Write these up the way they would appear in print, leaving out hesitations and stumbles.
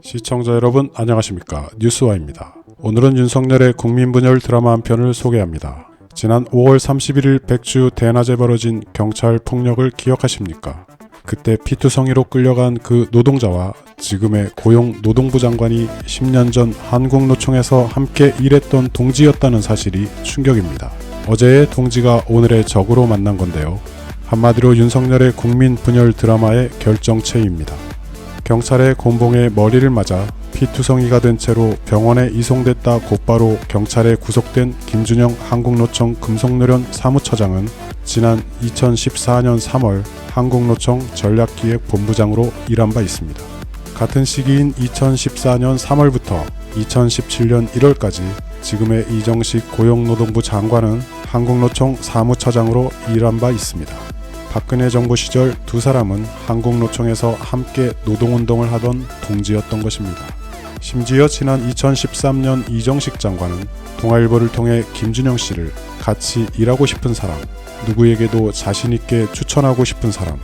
시청자 여러분 안녕하십니까, 뉴스와입니다. 오늘은 윤석열의 국민분열 드라마 한 편을 소개합니다. 지난 5월 31일 백주 대낮에 벌어진 경찰 폭력을 기억하십니까? 그때 피투성이로 끌려간 그 노동자와 지금의 고용노동부 장관이 10년 전 한국노총에서 함께 일했던 동지였다는 사실이 충격입니다. 어제의 동지가 오늘의 적으로 만난 건데요. 한마디로 윤석열의 국민분열 드라마의 결정체입니다. 경찰의 곤봉에 머리를 맞아 피투성이가 된 채로 병원에 이송됐다 곧바로 경찰에 구속된 김준영 한국노총 금속노련 사무처장은 지난 2014년 3월 한국노총 전략기획본부장으로 일한 바 있습니다. 같은 시기인 2014년 3월부터 2017년 1월까지 지금의 이정식 고용노동부 장관은 한국노총 사무처장으로 일한 바 있습니다. 박근혜 정부 시절 두 사람은 한국노총에서 함께 노동운동을 하던 동지였던 것입니다. 심지어 지난 2013년 이정식 장관은 동아일보를 통해 김준영 씨를 같이 일하고 싶은 사람, 누구에게도 자신있게 추천하고 싶은 사람,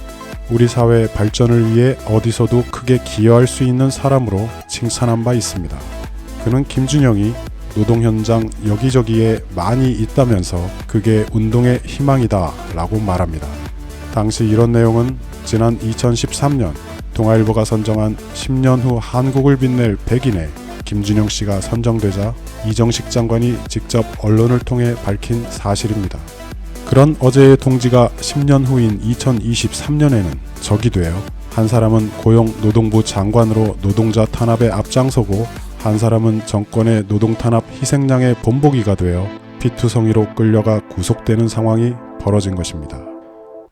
우리 사회 발전을 위해 어디서도 크게 기여할 수 있는 사람으로 칭찬한 바 있습니다. 그는 김준영이 노동 현장 여기저기에 많이 있다면서 그게 운동의 희망이다 라고 말합니다. 당시 이런 내용은 지난 2013년 동아일보가 선정한 10년 후 한국을 빛낼 100인에 김준영 씨가 선정되자 이정식 장관이 직접 언론을 통해 밝힌 사실입니다. 그런 어제의 동지가 10년 후인 2023년에는 적이 되어 한 사람은 고용노동부 장관으로 노동자 탄압에 앞장서고 한 사람은 정권의 노동탄압 희생양의 본보기가 되어 피투성이로 끌려가 구속되는 상황이 벌어진 것입니다.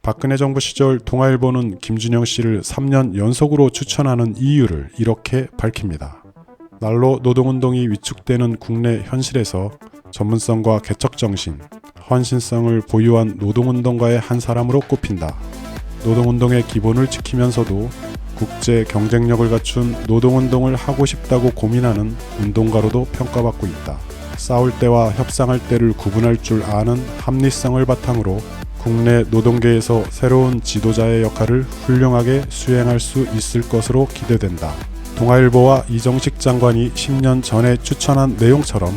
박근혜 정부 시절 동아일보는 김준영 씨를 3년 연속으로 추천하는 이유를 이렇게 밝힙니다. 날로 노동운동이 위축되는 국내 현실에서 전문성과 개척정신, 헌신성을 보유한 노동운동가의 한 사람으로 꼽힌다. 노동운동의 기본을 지키면서도 국제 경쟁력을 갖춘 노동운동을 하고 싶다고 고민하는 운동가로도 평가받고 있다. 싸울 때와 협상할 때를 구분할 줄 아는 합리성을 바탕으로 국내 노동계에서 새로운 지도자의 역할을 훌륭하게 수행할 수 있을 것으로 기대된다. 동아일보와 이정식 장관이 10년 전에 추천한 내용처럼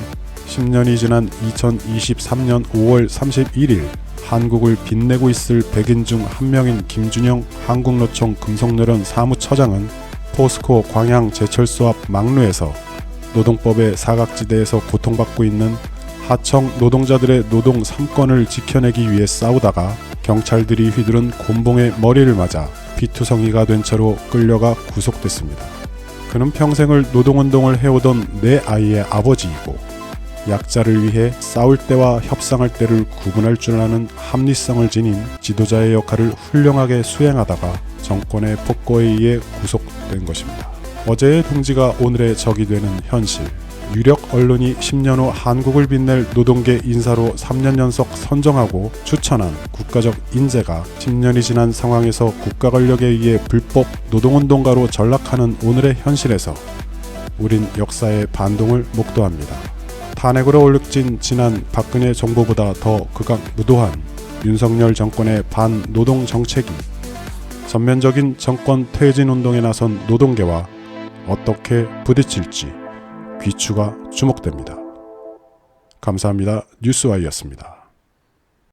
10년이 지난 2023년 5월 31일 한국을 빛내고 있을 100인 중 한 명인 김준영 한국노총 금속노련 사무처장은 포스코 광양 제철소 앞 막루에서 노동법의 사각지대에서 고통받고 있는 하청 노동자들의 노동 3권을 지켜내기 위해 싸우다가 경찰들이 휘두른 곤봉에 머리를 맞아 피투성이가 된 채로 끌려가 구속됐습니다. 그는 평생을 노동운동을 해오던 내 아이의 아버지이고 약자를 위해 싸울 때와 협상할 때를 구분할 줄 아는 합리성을 지닌 지도자의 역할을 훌륭하게 수행하다가 정권의 폭거에 의해 구속된 것입니다. 어제의 동지가 오늘의 적이 되는 현실, 유력 언론이 10년 후 한국을 빛낼 노동계 인사로 3년 연속 선정하고 추천한 국가적 인재가 10년이 지난 상황에서 국가 권력에 의해 불법 노동운동가로 전락하는 오늘의 현실에서 우린 역사의 반동을 목도합니다. 탄핵으로 올룩진 지난 박근혜 정부보다 더 극악무도한 윤석열 정권의 반노동 정책이 전면적인 정권 퇴진 운동에 나선 노동계와 어떻게 부딪힐지 귀추가 주목됩니다. 감사합니다. 뉴스와이였습니다.